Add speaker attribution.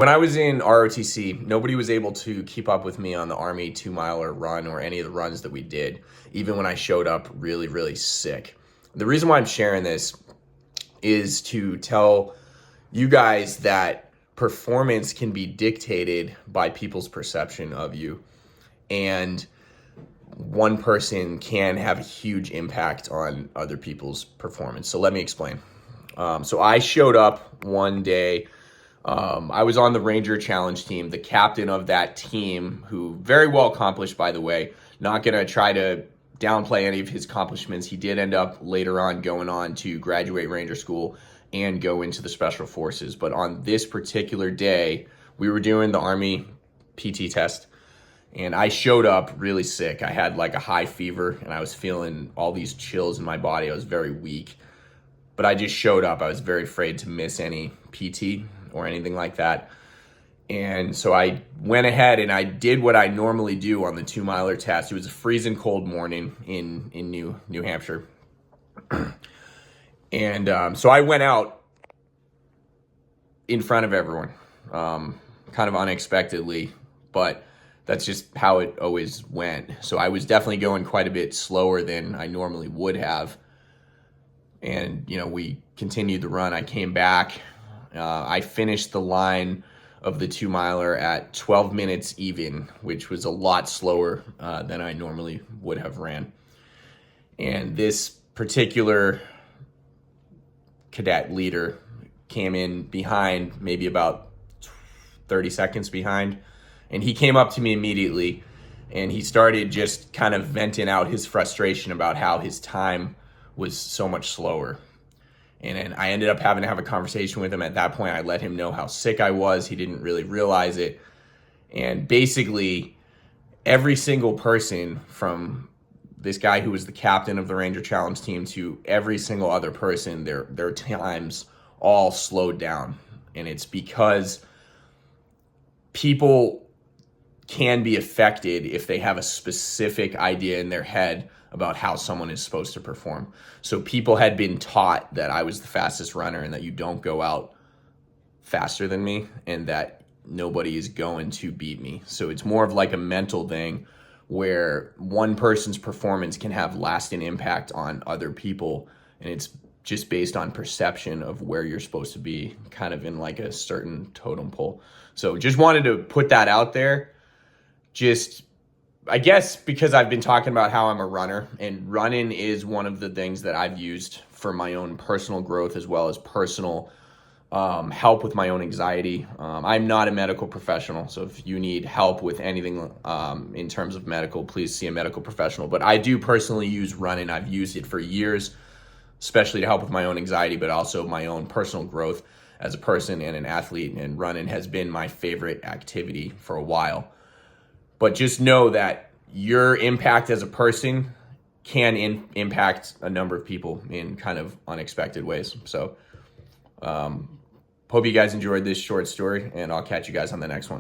Speaker 1: When I was in ROTC, nobody was able to keep up with me on the Army 2-miler run or any of the runs that we did, even when I showed up really, really sick. The reason why I'm sharing this is to tell you guys that performance can be dictated by people's perception of you. And one person can have a huge impact on other people's performance. So let me explain. So I showed up one day. I was on the Ranger Challenge team, the captain of that team, who very well accomplished, by the way. Not going to try to downplay any of his accomplishments. He did end up later on going on to graduate Ranger School and go into the Special Forces. But on this particular day, we were doing the Army PT test, and I showed up really sick. I had like a high fever, and I was feeling all these chills in my body. I was very weak, but I just showed up. I was very afraid to miss any PT or anything like that. And so I went ahead and I did what I normally do on the 2-miler test. It was a freezing cold morning in New Hampshire. And so I went out in front of everyone, kind of unexpectedly, but that's just how it always went. So I was definitely going quite a bit slower than I normally would have. And, we continued the run. I came back. I finished the line of the 2-miler at 12 minutes even, which was a lot slower than I normally would have ran. And this particular cadet leader came in behind, maybe about 30 seconds behind, and he came up to me immediately, and he started just kind of venting out his frustration about how his time was so much slower. And I ended up having to have a conversation with him. At that point, I let him know how sick I was. He didn't really realize it. And basically, every single person, from this guy who was the captain of the Ranger Challenge team to every single other person, their times all slowed down. And it's because people can be affected if they have a specific idea in their head about how someone is supposed to perform. So people had been taught that I was the fastest runner and that you don't go out faster than me and that nobody is going to beat me. So it's more of like a mental thing where one person's performance can have lasting impact on other people, and it's just based on perception of where you're supposed to be, kind of in like a certain totem pole. So just wanted to put that out there. Just, I guess, because I've been talking about how I'm a runner, and running is one of the things that I've used for my own personal growth as well as personal help with my own anxiety. I'm not a medical professional, so if you need help with anything in terms of medical, please see a medical professional. But I do personally use running. I've used it for years, especially to help with my own anxiety, but also my own personal growth as a person and an athlete. And running has been my favorite activity for a while. But just know that your impact as a person can impact a number of people in kind of unexpected ways. So hope you guys enjoyed this short story, and I'll catch you guys on the next one.